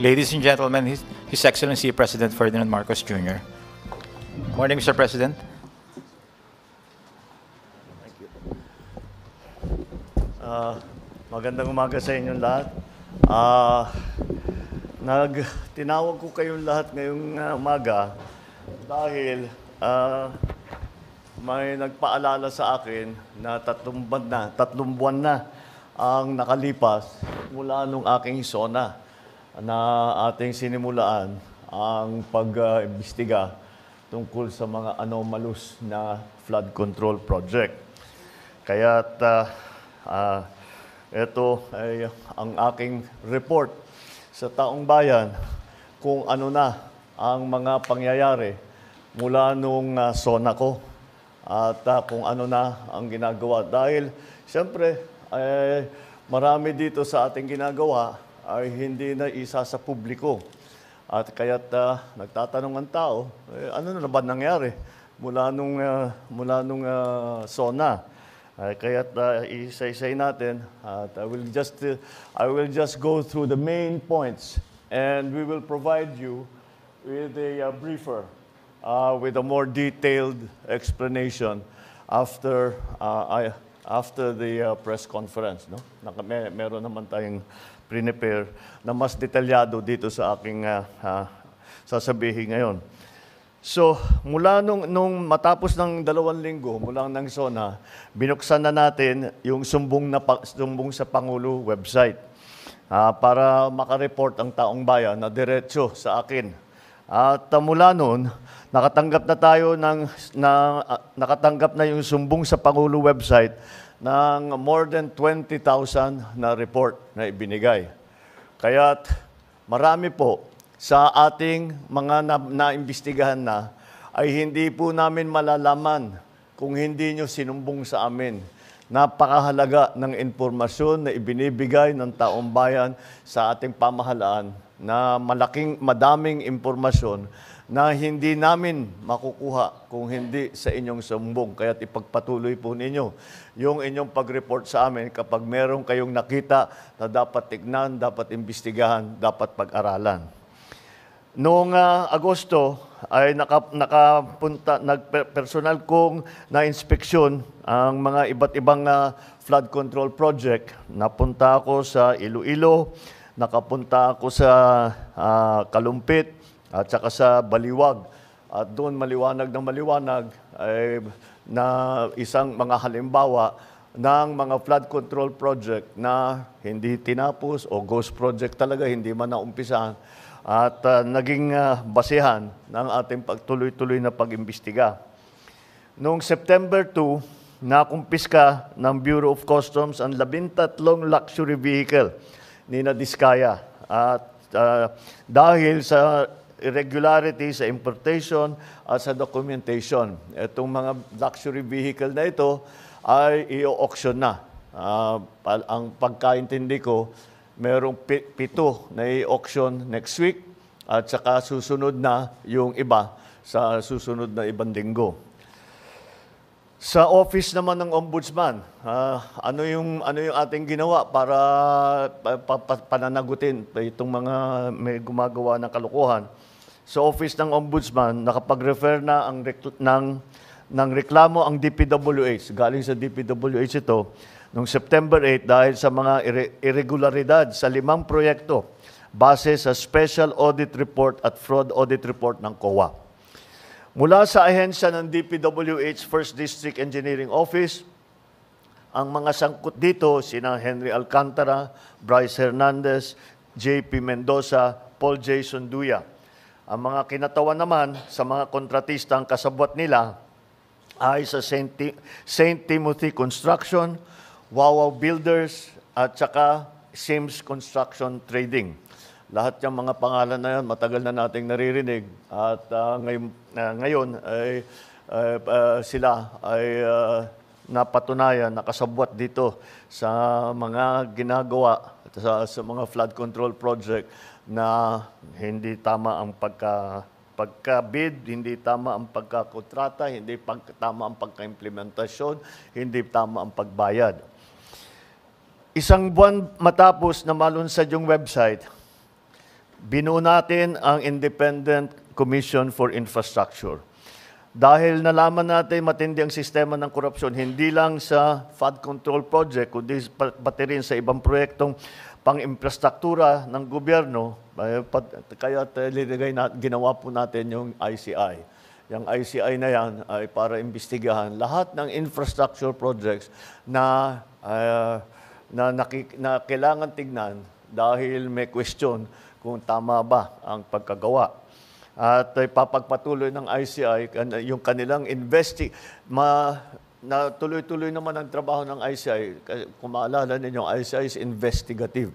Ladies and gentlemen, His Excellency President Ferdinand Marcos Jr. Morning, Mr. President. Magandang umaga sa inyong lahat. Tinawag ko kayong lahat ngayong umaga dahil may nagpaalala sa akin na tatlong buwan na ang nakalipas mula nung aking SONA na ating sinimulaan ang pag-imbestiga tungkol sa mga anomalous na flood control project. Kaya't ito ay ang aking report sa taong bayan kung ano na ang mga pangyayari mula nung SONA ko at kung ano na ang ginagawa. Dahil siyempre marami dito sa ating ginagawa ay hindi na isa sa publiko. At kaya't nagtatanong ang tao, ano na ba nangyari mula nung SONA? Kaya't isa-isay natin at I will just go through the main points and we will provide you with a briefer with a more detailed explanation after the press conference. No? Meron naman tayong prepare na mas detalyado dito sa aking sasabihin ngayon. So, mula nung matapos ng 2 linggo, mula ng SONA, binuksan na natin yung sumbong sa Pangulo website para makareport ang taong bayan na diretso sa akin. At mula noon, nakatanggap na yung sumbong sa Pangulo website ng more than 20,000 na report na ibinigay. Kaya't marami po sa ating mga naimbestigahan na ay hindi po namin malalaman kung hindi nyo sinumbong sa amin. Napakahalaga ng impormasyon na ibinibigay ng taong bayan sa ating pamahalaan na madaming impormasyon na hindi namin makukuha kung hindi sa inyong sumbong. Kaya't ipagpatuloy po ninyo yung inyong pag-report sa amin kapag meron kayong nakita na dapat tignan, dapat imbestigahan, dapat pag-aralan. Noong Agosto ay personal kong na-inspeksyon ang mga iba't ibang flood control project. Napunta ako sa Iloilo, nakapunta ako sa Kalumpit at saka sa Baliwag. At doon maliwanag ay na isang mga halimbawa ng mga flood control project na hindi tinapos o ghost project talaga, hindi man naumpisahan. At naging basehan ng ating pagtuloy-tuloy na pag-imbestiga. Noong September 2, nakumpiska ng Bureau of Customs ang 13 luxury vehicle ni Diskaya. At dahil sa irregularity sa importation at sa documentation, itong mga luxury vehicle na ito ay i-auction na. Ang pagkaintindi ko, merong 7 na i-auction next week at saka susunod na yung iba sa susunod na ibang linggo. Sa office naman ng Ombudsman, ano yung ating ginawa para pananagutin itong mga may gumagawa ng kalokohan? Sa office ng Ombudsman, nakapag-refer na ng reklamo ang DPWH. Galing sa DPWH ito noong September 8 dahil sa mga irregularidad sa 5 proyekto base sa Special Audit Report at Fraud Audit Report ng COA. Mula sa ahensya ng DPWH First District Engineering Office, ang mga sangkot dito sina Henry Alcantara, Bryce Hernandez, JP Mendoza, Paul Jason Duya. Ang mga kinatawan naman sa mga kontratista ang kasabwat nila ay sa St. Timothy Construction, Wawaw Builders, at saka Sims Construction Trading. Lahat yung mga pangalan na yan, matagal na nating naririnig. At ngayon ay sila ay napatunayan, nakasabwat dito sa mga ginagawa, sa mga flood control project na hindi tama ang pagka-bid, hindi tama ang pagkakontrata, hindi tama ang pagka-implementasyon, hindi tama ang pagbayad. Isang buwan matapos na malunsad yung website, binuo natin ang Independent Commission for Infrastructure. Dahil nalaman natin matindi ang sistema ng korupsyon, hindi lang sa flood control project, kundi pati rin sa ibang proyektong pang-infrastruktura ng gobyerno, kaya ginawa po natin yung ICI. Yung ICI na yan ay para imbestigahan lahat ng infrastructure projects na kailangan tignan dahil may question kung tama ba ang pagkagawa. At ipapagpatuloy ng ICI yung kanilang na tuloy-tuloy naman ang trabaho ng ICI. Kung maalala ninyo, ICI is investigative.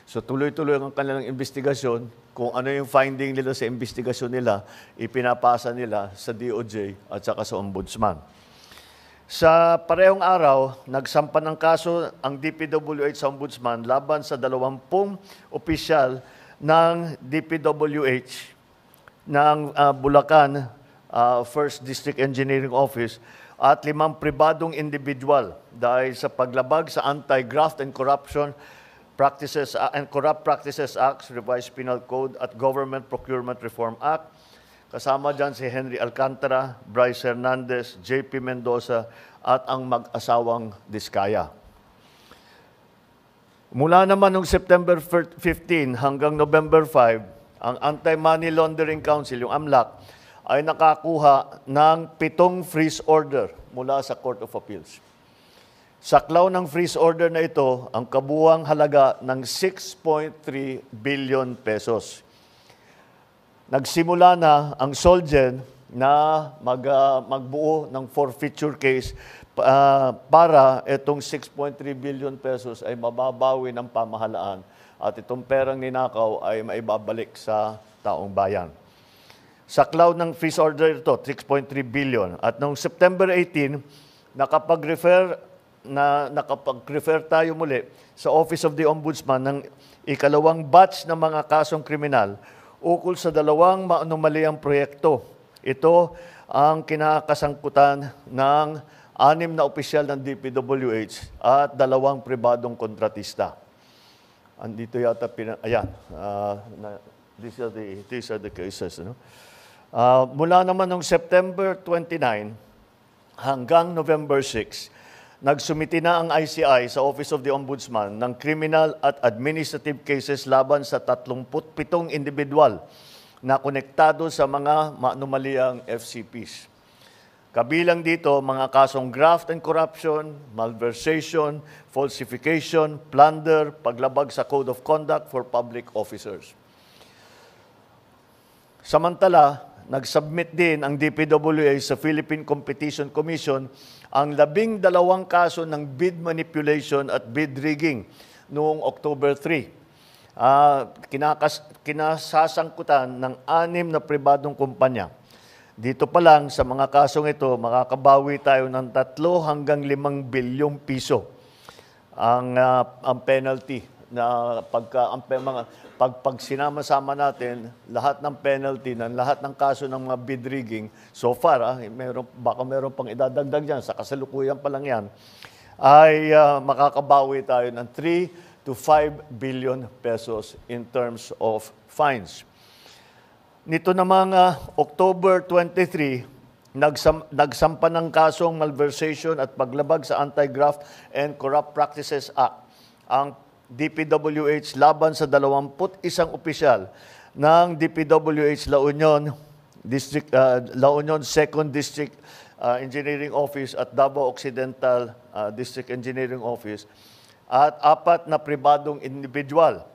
So tuloy-tuloy ang kanilang investigasyon. Kung ano yung finding nila sa investigasyon nila, ipinapasa nila sa DOJ at saka sa Ombudsman. Sa parehong araw, nagsampa ng kaso ang DPWH sa Ombudsman laban sa 20 opisyal ng DPWH ng Bulacan 1st District Engineering Office at 5 pribadong individual dahil sa paglabag sa Anti-Graft and Corruption Practices and Corrupt Practices Act, Revised Penal Code at Government Procurement Reform Act. Kasama dyan si Henry Alcantara, Bryce Hernandez, JP Mendoza at ang mag-asawang Diskaya. Mula naman noong September 15 hanggang November 5, ang Anti-Money Laundering Council, yung AMLAC, ay nakakuha ng 7 freeze order mula sa Court of Appeals. Saklaw ng freeze order na ito ang kabuuang halaga ng 6.3 billion pesos. Nagsimula na ang Solgen na magbuo ng forfeiture case para itong 6.3 billion pesos ay mababawi ng pamahalaan at itong perang ninakaw ay maibabalik sa taong bayan. Saklaw ng freeze order ito, 6.3 billion. At noong September 18, nakapag-refer tayo muli sa Office of the Ombudsman ng ikalawang batch ng mga kasong kriminal ukol sa 2 maanomaliang proyekto. Ito ang kinakasangkutan ng 6 na opisyal ng DPWH at 2 pribadong kontratista. Andito yata, ayan, these are the cases. No? Mula naman noong September 29 hanggang November 6, nagsumiti na ang ICI sa Office of the Ombudsman ng criminal at administrative cases laban sa 37 individual na konektado sa mga maanomaliang FCPs. Kabilang dito mga kasong graft and corruption, malversation, falsification, plunder, paglabag sa Code of Conduct for Public Officers. Samantala, nag-submit din ang DPWH sa Philippine Competition Commission ang 12 kaso ng bid manipulation at bid rigging noong October 3. Kinasasangkutan ng 6 na pribadong kumpanya. Dito pa lang sa mga kasong ito, makakabawi tayo ng 3 hanggang 5 bilyong piso ang penalty na pag sinama-sama natin lahat ng penalty ng lahat ng kaso ng mga bid rigging so far, baka meron pang idadagdag dyan, sa kasalukuyan pa lang yan, ay makakabawi tayo ng 3 to 5 billion pesos in terms of fines. Nito namang October 23, nagsampa ng kasong malversation at paglabag sa Anti-Graft and Corrupt Practices Act ang DPWH laban sa 21 opisyal ng DPWH La Union 2nd District Engineering Office at Davao Occidental District Engineering Office at 4 na pribadong individual.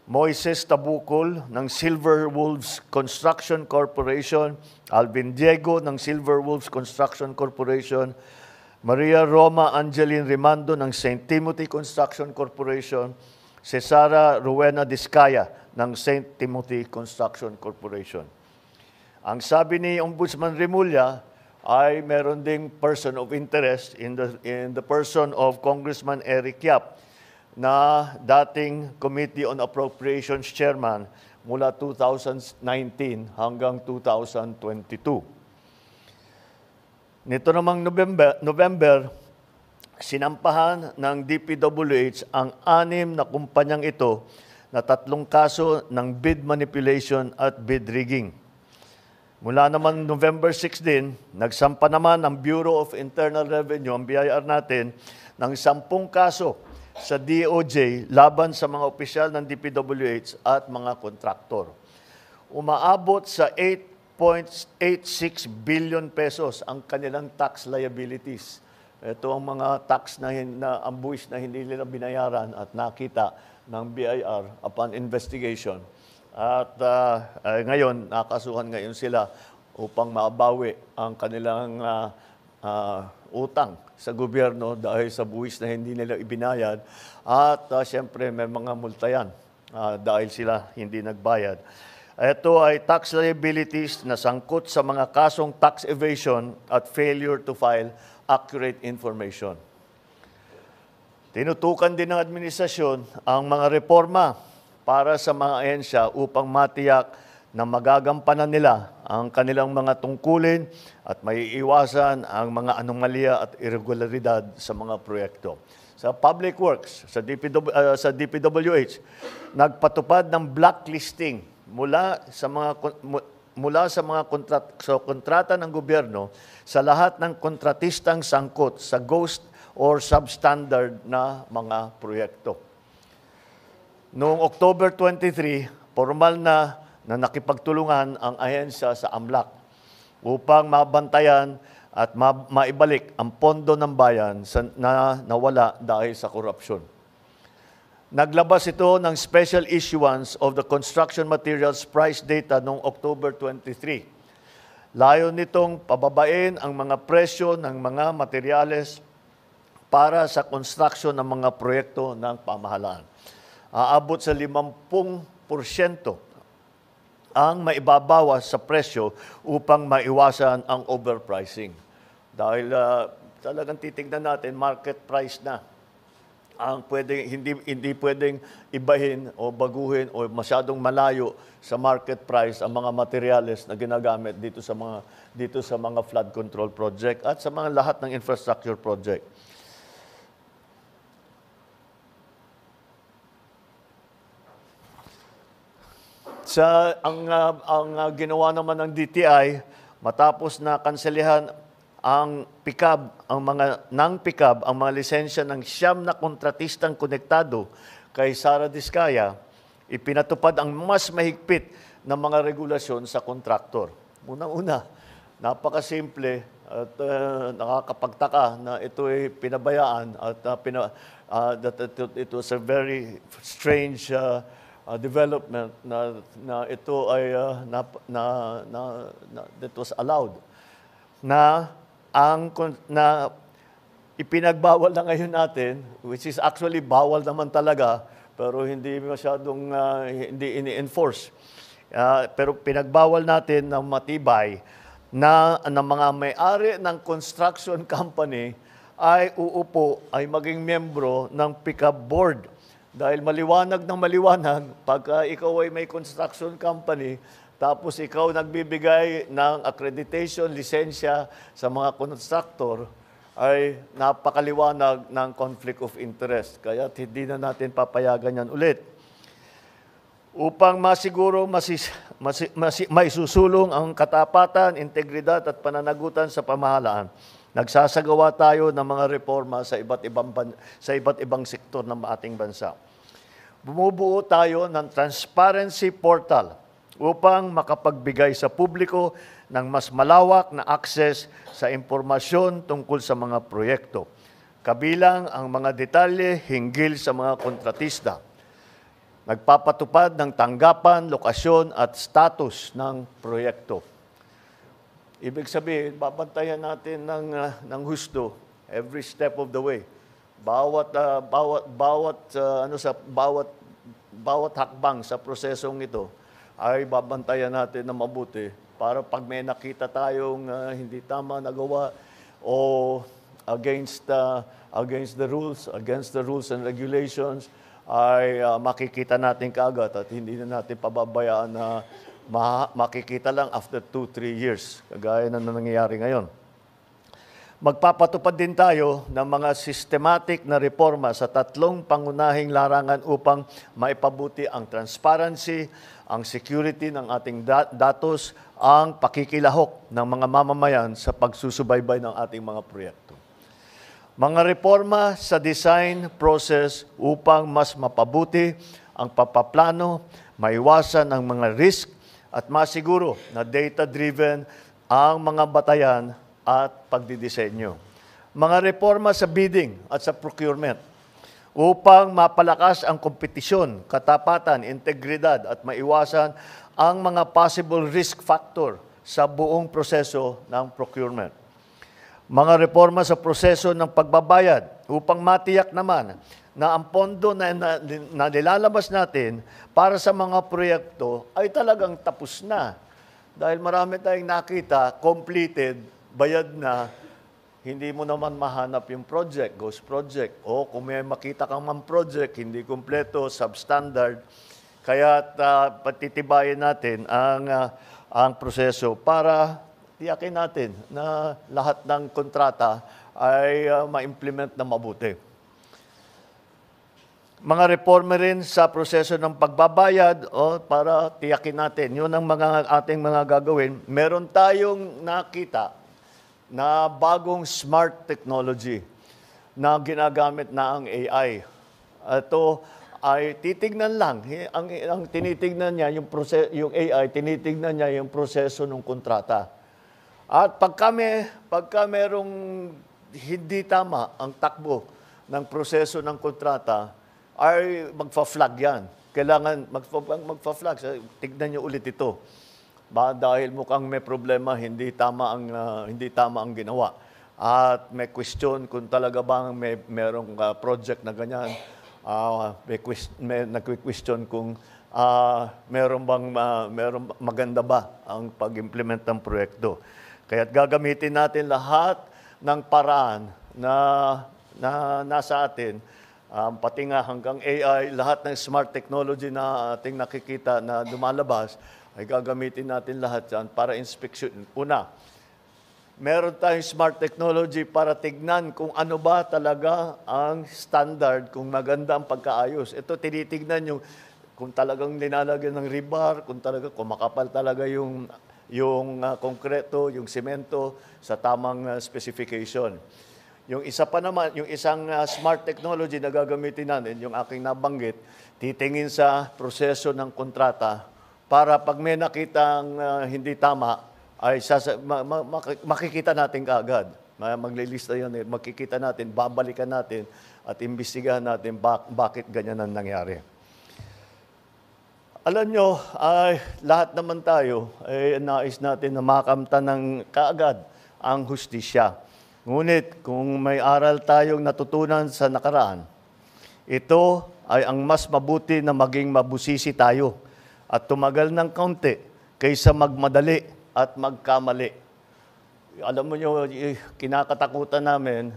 Moises Tabukol ng Silver Wolves Construction Corporation, Alvin Diego ng Silver Wolves Construction Corporation, Maria Roma Angeline Rimando ng St. Timothy Construction Corporation, Cesara Rowena Diskaya ng St. Timothy Construction Corporation. Ang sabi ni Ombudsman Remulla ay meron ding person of interest in the person of Congressman Eric Yap na dating Committee on Appropriations Chairman mula 2019 hanggang 2022. Nito namang November, sinampahan ng DPWH ang 6 na kumpanyang ito na 3 kaso ng bid manipulation at bid rigging. Mula naman November 6 din, nagsampa naman ang Bureau of Internal Revenue, ang BIR natin, ng 10 kaso sa DOJ laban sa mga opisyal ng DPWH at mga kontraktor. Umaabot sa 8.86 billion pesos ang kanilang tax liabilities. Ito ang mga tax na ang buwis na hindi nila binayaran at nakita ng BIR upon investigation. At ngayon, nakasuhan ngayon sila upang mabawi ang kanilang utang sa gobyerno dahil sa buwis na hindi nila ibinayad. At siyempre, may mga multa yan dahil sila hindi nagbayad. Ito ay tax liabilities na sangkot sa mga kasong tax evasion at failure to file accurate information. Tinutukan din ng administrasyon ang mga reforma para sa mga ahensya upang matiyak na magagampanan nila ang kanilang mga tungkulin at maiiwasan ang mga anomalya at irregularidad sa mga proyekto. Sa Public Works, sa DPWH, nagpatupad ng blacklisting mula sa mga kontrata ng gobyerno sa lahat ng kontratistang sangkot sa ghost or substandard na mga proyekto. Noong October 23, formal na nakipagtulungan ang ahensya sa AMLAC upang mabantayan at maibalik ang pondo ng bayan na nawala dahil sa korupsyon. Naglabas ito ng special issuance of the construction materials price data noong October 23. Layo nitong pababain ang mga presyo ng mga materyales para sa construction ng mga proyekto ng pamahalaan. Aabot sa 50% ang maibabawas sa presyo upang maiwasan ang overpricing. Dahil talagang titignan natin, market price na ang hindi pwedeng ibahin o baguhin o masyadong malayo sa market price ang mga materyales na ginagamit dito sa mga flood control project at sa mga lahat ng infrastructure project. Ang ginawa naman ng DTI matapos na kanselihan ang mga lisensya ng 9 na kontratistang konektado kay Sara Diskaya, ipinatupad ang mas mahigpit na mga regulasyon sa kontraktor. Unang-una, napakasimple at nakakapagtaka na ito ay pinabayaan at it was a very strange development na ito ay that was allowed na ipinagbawal na ngayon natin, which is actually bawal naman talaga, pero hindi masyadong hindi ini-enforce. Pero pinagbawal natin ng matibay na mga may-ari ng construction company ay ay maging miyembro ng pick-up board. Dahil maliwanag ng maliwanag, pagka ikaw ay may construction company, tapos ikaw nagbibigay ng accreditation, lisensya sa mga contractor, ay napakaliwanag ng conflict of interest. Kaya hindi na natin papayagan yan ulit. Upang masiguro maisusulong ang katapatan, integridad at pananagutan sa pamahalaan, nagsasagawa tayo ng mga reforma sa iba't ibang sektor ng ating bansa. Bumubuo tayo ng transparency portal upang makapagbigay sa publiko ng mas malawak na access sa impormasyon tungkol sa mga proyekto, kabilang ang mga detalye hinggil sa mga kontratista. Nagpapatupad ng tanggapan, lokasyon at status ng proyekto. Ibig sabihin, babantayan natin ng husto every step of the way. Bawat hakbang sa prosesong ito ay babantayan natin na mabuti para pag may nakita tayong hindi tama nagawa o against the rules and regulations ay makikita natin kaagad at hindi na natin pababayaan na makikita lang after 2-3 years, kagaya na nangyayari ngayon. Magpapatupad din tayo ng mga systematic na reforma sa tatlong pangunahing larangan upang maipabuti ang transparency, ang security ng ating datos, ang pakikilahok ng mga mamamayan sa pagsusubaybay ng ating mga proyekto. Mga reforma sa design process upang mas mapabuti ang papaplano, maiwasan ang mga risk at masiguro na data-driven ang mga batayan at pagdidisenyo. Mga reforma sa bidding at sa procurement upang mapalakas ang kompetisyon, katapatan, integridad at maiwasan ang mga possible risk factor sa buong proseso ng procurement. Mga reforma sa proseso ng pagbabayad upang matiyak naman na ang pondo na nilalabas natin para sa mga proyekto ay talagang tapos na. Dahil marami tayong nakita, completed, bayad na, hindi mo naman mahanap yung project, ghost project. O kung may makita kang man project, hindi kumpleto, substandard. Kaya patitibayin natin ang proseso para tiyakin natin na lahat ng kontrata ay ma-implement na mabuti. Mga reforma rin sa proseso ng pagbabayad para tiyakin natin. Yun ang ating mga gagawin. Meron tayong nakita na bagong smart technology na ginagamit na ang AI. Ito ay titignan lang. Ang tinitignan niya, yung AI, tinitignan niya yung proseso ng kontrata. At pagka merong hindi tama ang takbo ng proseso ng kontrata, ay magfa-flag yan. Kailangan magfa-flag. Tignan niyo ulit ito. Dahil mukhang may problema, hindi tama ang ginawa. At may question kung talaga bang merong project na ganyan. May nagque-question kung merong maganda ba ang pag-implement ng proyekto. Kaya't gagamitin natin lahat ng paraan na nasa atin, pati nga hanggang AI, lahat ng smart technology na ating nakikita na lumalabas, ay gagamitin natin lahat yan para inspeksyon. Una, meron tayong smart technology para tignan kung ano ba talaga ang standard, kung maganda ang pagkaayos. Ito, tinitignan yung kung talagang linalagyan ng rebar, kung makapal talaga yung konkreto, yung semento sa tamang specification. Yung isa pa naman, yung isang smart technology na gagamitin natin, yung aking nabanggit, titingin sa proseso ng kontrata para pag may nakitang hindi tama, ay makikita natin kaagad. Maglilista yun, makikita natin, babalikan natin, at imbestigahan natin bakit ganyan ang nangyari. Alam nyo, lahat naman tayo ay nais natin na makamtan ng kaagad ang hustisya. Ngunit kung may aral tayong natutunan sa nakaraan, ito ay ang mas mabuti na maging mabusisi tayo at tumagal ng kaunti kaysa magmadali at magkamali. Alam mo nyo, kinakatakutan namin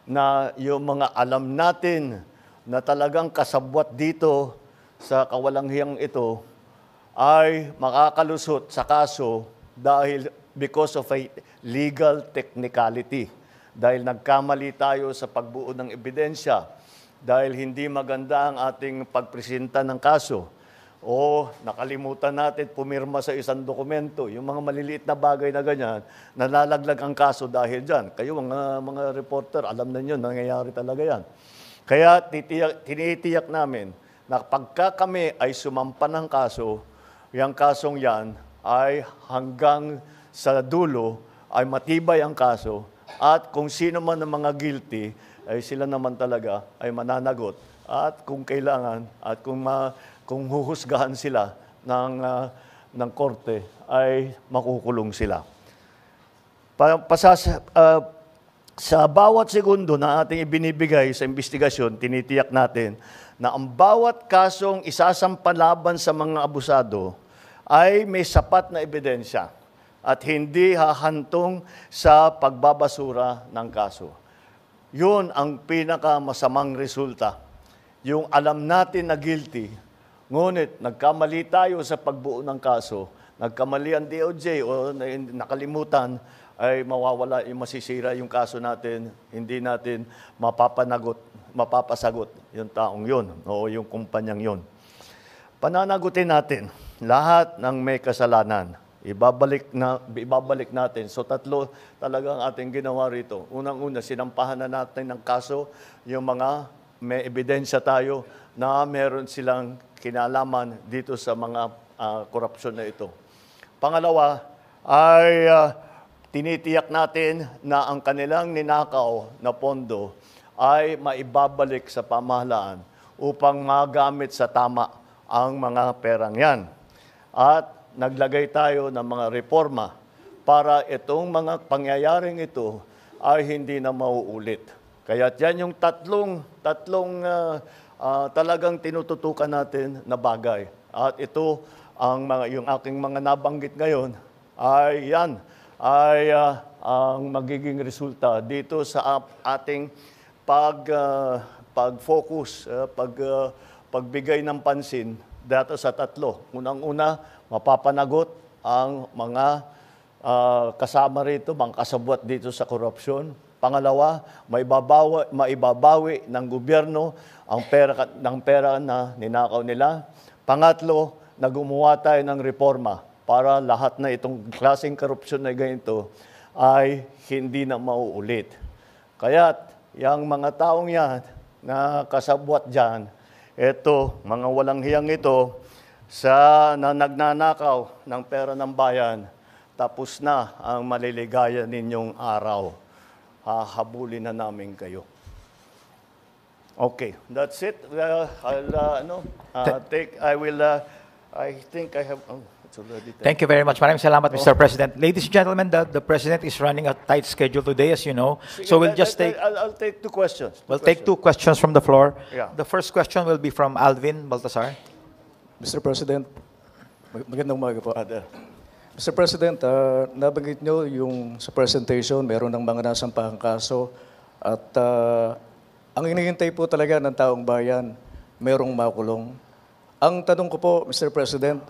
na yung mga alam natin na talagang kasabwat dito sa kawalanghiyang ito ay makakalusot sa kaso dahil because of a legal technicality. Dahil nagkamali tayo sa pagbuo ng ebidensya, dahil hindi maganda ang ating pagpresenta ng kaso, o nakalimutan natin pumirma sa isang dokumento, yung mga maliliit na bagay na ganyan, nalalaglag ang kaso dahil dyan. Kayo, mga reporter, alam na nyo, nangyayari talaga yan. Kaya tinitiyak namin na pagka kami ay sumampa ng kaso, yung kasong yan ay hanggang sa dulo ay matibay ang kaso at kung sino man ang mga guilty ay sila naman talaga ay mananagot at kung kailangan at kung huhusgahan sila ng korte ay makukulong sila. Sa bawat segundo na ating ibinibigay sa investigasyon, tinitiyak natin na ang bawat kasong isasampalaban sa mga abusado ay may sapat na ebidensya at hindi hahantong sa pagbabasura ng kaso. Yun ang pinakamasamang resulta. Yung alam natin na guilty, ngunit nagkamali tayo sa pagbuo ng kaso, nagkamali ang DOJ o nakalimutan ay mawawala, yung masisira yung kaso natin, hindi natin mapapasagot yung taong yun o yung kumpanyang yun. Pananagutin natin lahat ng may kasalanan. Ibabalik natin. So tatlo talagang ating ginawa rito. Unang-una, sinampahan na natin ng kaso yung mga may ebidensya tayo na meron silang kinalaman dito sa mga korupsyon na ito. Pangalawa ay tinitiyak natin na ang kanilang ninakaw na pondo ay maibabalik sa pamahalaan upang magamit sa tama ang mga perang yan. At naglagay tayo ng mga reforma para itong mga pangyayaring ito ay hindi na mauulit. Kaya yan yung tatlong talagang tinututukan natin na bagay. At ito, yung aking mga nabanggit ngayon, ay yan, ang magiging resulta dito sa ating pag-focus, pagbigay ng pansin dito sa tatlo. Unang-una, mapapanagot ang mga kasama rito, mga kasabwat dito sa korupsyon. Pangalawa, maibabawi ng gobyerno ang pera na ninakaw nila. Pangatlo, na gumawa tayo ng reforma para lahat na itong klaseng korupsyon na ganito ay hindi na mauulit. Kaya't, yung mga taong yan na kasabwat dyan, eto, mga walang hiyang ito, na nagnanakaw ng pera ng bayan, tapos na ang maliligaya ninyong araw. Hahabulin na namin kayo. Okay, that's it. I think I have, it's already time. Thank you very much. Maraming salamat, Mr. President. Ladies and gentlemen, the President is running a tight schedule today, as you know. So we'll just take... I'll take two questions. We'll take two questions from the floor. Yeah. The first question will be from Alvin Baltasar. Mr. President, magandang umaga po. Mr. President, nabanggit nyo yung sa presentation, meron ng mga nasampahang kaso at ang hinihintay po talaga ng taong bayan, merong makulong. Ang tanong ko po, Mr. President,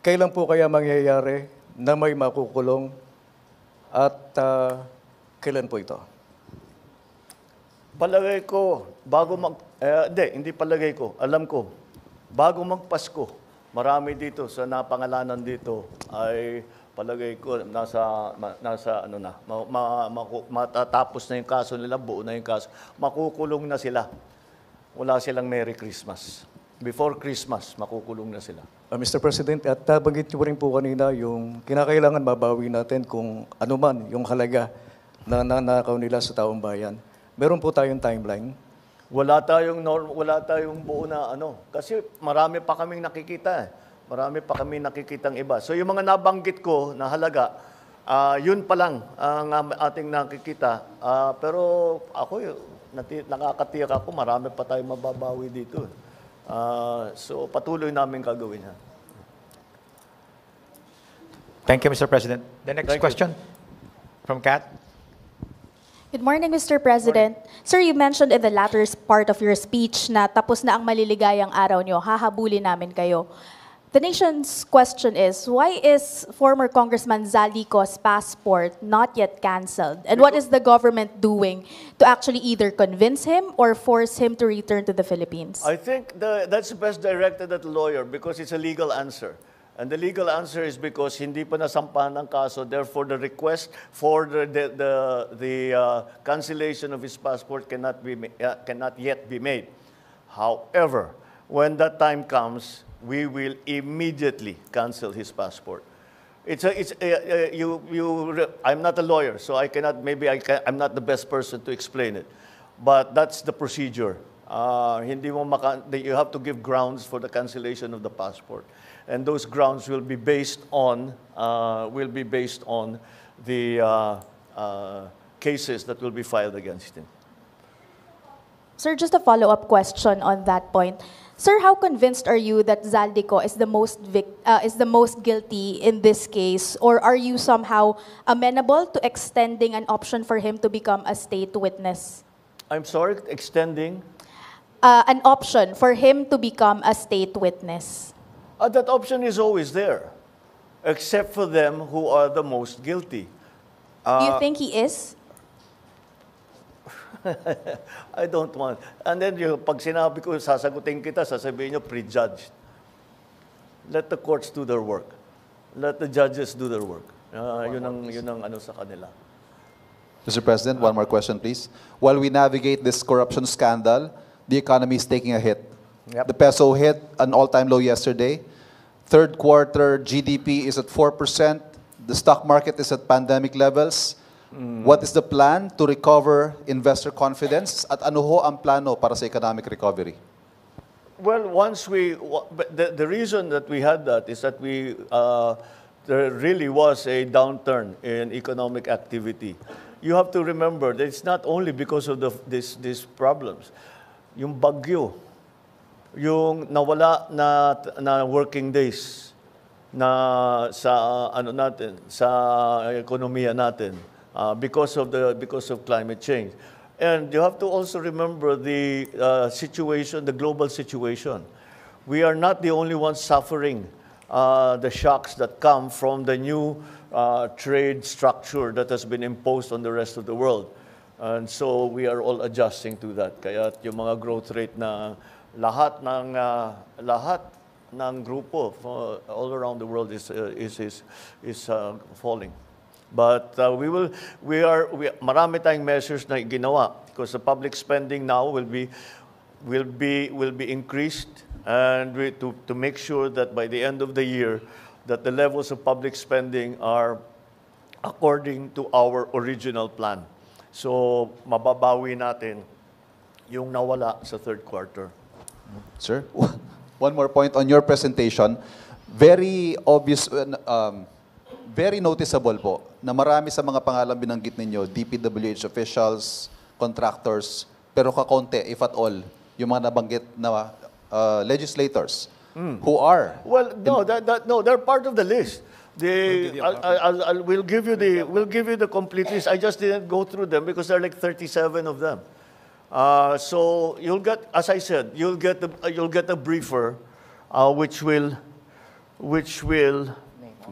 kailan po kaya mangyayari na may makukulong at kailan po ito? Palagay ko, hindi palagay ko, alam ko, bago magpasko, marami dito sa napangalanan dito ay palagay ko nasa matatapos na yung kaso nila, buo na yung kaso, makukulong na sila. Wala silang Merry Christmas. Before Christmas, makukulong na sila. Mr. President, at nabanggit niyo rin po kanina yung kinakailangan mabawi natin kung ano man yung halaga na nanakaw nila sa taong bayan. Meron po tayong timeline. Wala tayong buo na kasi marami pa kaming nakikita. Marami pa kaming nakikitang iba. So yung mga nabanggit ko na halaga, yun pa lang ang ating nakikita. Pero ako, nakakatiyak ako, marami pa tayong mababawi dito. So patuloy namin gagawin yan. Thank you, Mr. President. The next question from Kat. Good morning, Mr. President. Sir, you mentioned in the latter part of your speech na tapos na ang maliligayang araw nyo, hahabulin namin kayo. The nation's question is, why is former Congressman Zaldico's passport not yet canceled? And what is the government doing to actually either convince him or force him to return to the Philippines? I think that's best directed at the lawyer because it's a legal answer. And the legal answer is because hindi pa nasampahan ng kaso, therefore the request for the cancellation of his passport cannot yet be made. However, when that time comes, we will immediately cancel his passport. I'm not a lawyer, so I'm not the best person to explain it. But that's the procedure. You have to give grounds for the cancellation of the passport. And those grounds will be based on the cases that will be filed against him. Sir, just a follow-up question on that point. Sir, how convinced are you that Zaldico is the most guilty in this case, or are you somehow amenable to extending an option for him to become a state witness? I'm sorry, extending? An option for him to become a state witness. That option is always there, except for them who are the most guilty. Do you think he is? I don't want. And then pag sinabi ko, sasagutin kita, sasabihin nyo, prejudged. Let the courts do their work. Let the judges do their work. Yun ang ano sa kanila. Mr. President, one more question, please. While we navigate this corruption scandal, the economy is taking a hit. Yep. The peso hit an all-time low yesterday. Third quarter GDP is at 4%. The stock market is at pandemic levels. What is the plan to recover investor confidence? At ano ho ang plano para sa economic recovery? Well, the reason that we had that is that there really was a downturn in economic activity. You have to remember that it's not only because of these problems. Yung bagyo, yung nawala na working days na sa ekonomiya natin because of climate change. And you have to also remember the situation, the global situation. We are not the only ones suffering the shocks that come from the new trade structure that has been imposed on the rest of the world. And so we are all adjusting to that. Kaya yung mga growth rate na lahat ng grupo all around the world is falling. But marami tayong measures na ginawa because the public spending now will be increased, and to make sure that by the end of the year that the levels of public spending are according to our original plan. So mababawi natin yung nawala sa third quarter. Sir, one more point on your presentation. Very obvious, very noticeable po na marami sa mga pangalan binanggit ninyo, DPWH officials, contractors, pero kakonte, if at all, yung mga nabanggit na legislators who are... Well, no, they're part of the list. We'll give you the complete list. I just didn't go through them because there are like 37 of them. So you'll get, as I said, you'll get a briefer, which will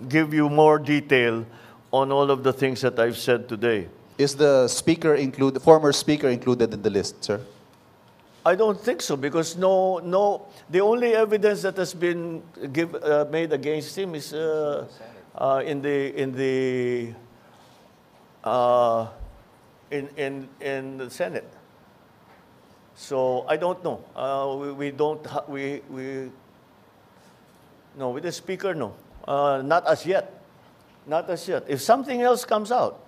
give you more detail on all of the things that I've said today. Is the former speaker included in the list, sir? I don't think so because no. The only evidence that has been made against him is in the Senate. So I don't know. No, with the speaker, no. Not as yet. Not as yet. If something else comes out,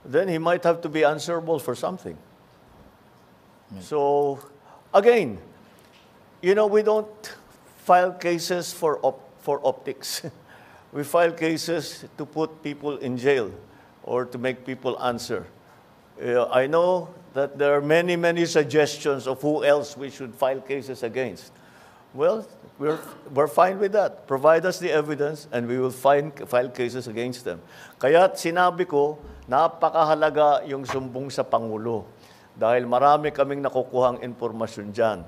then he might have to be answerable for something. So, again, we don't file cases for optics. We file cases to put people in jail or to make people answer. I know that there are many, many suggestions of who else we should file cases against. Well, we're fine with that. Provide us the evidence and we will file cases against them. Kaya sinabi ko, napakahalaga yung sumbong sa Pangulo dahil marami kaming nakukuhang impormasyon dyan.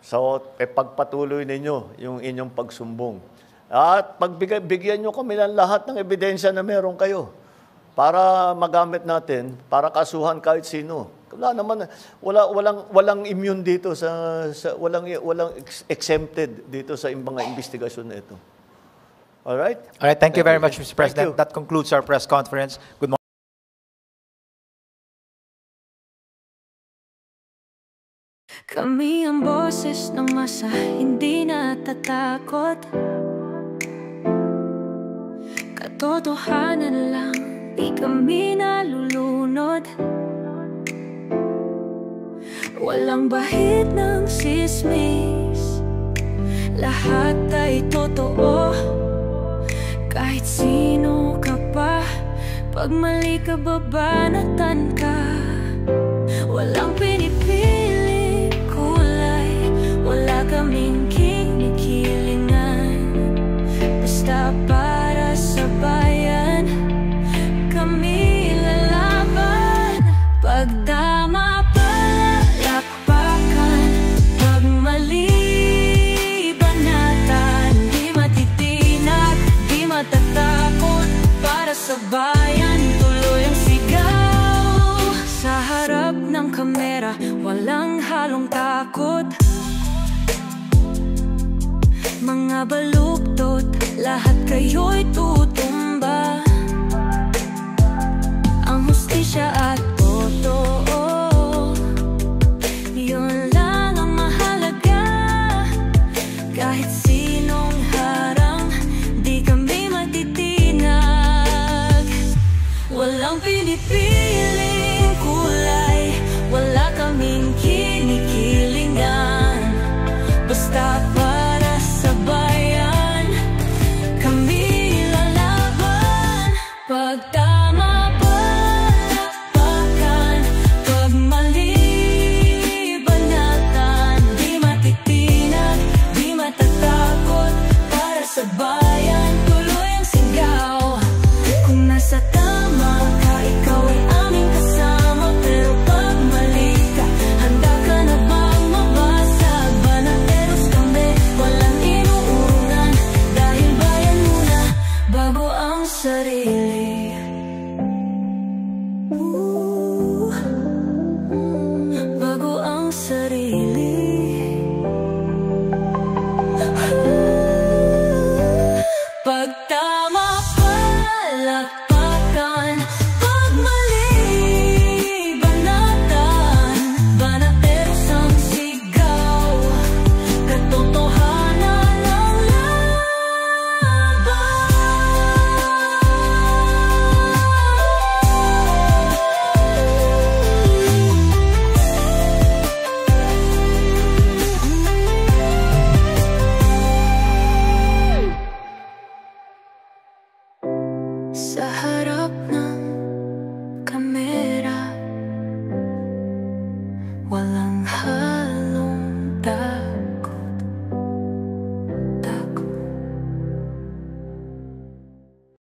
So, pagpatuloy ninyo yung inyong pagsumbong. At bigyan nyo kami ng lahat ng ebidensya na meron kayo para magamit natin, para kasuhan kahit sino. Walang immune dito walang exempted dito sa mga investigasyon na ito. All right? All right, thank you very much, Mr. President. That concludes our press conference. Good morning. Kami ang boses ng masa, hindi natatakot. Katotohanan lang, di kami nalulunod. Walang bahid ng sismis, lahat ay totoo. Kahit sino ka pa, pag mali ka babanatan ka. Walang pinipili kulay, wala kaming kinikilingan. Basta para sa bayan, kami lalaban. Pagdama palakpakan, pag mali banatan. Di matitinag, di matatakot, para sa bayan. mga baluktot, lahat kayo'y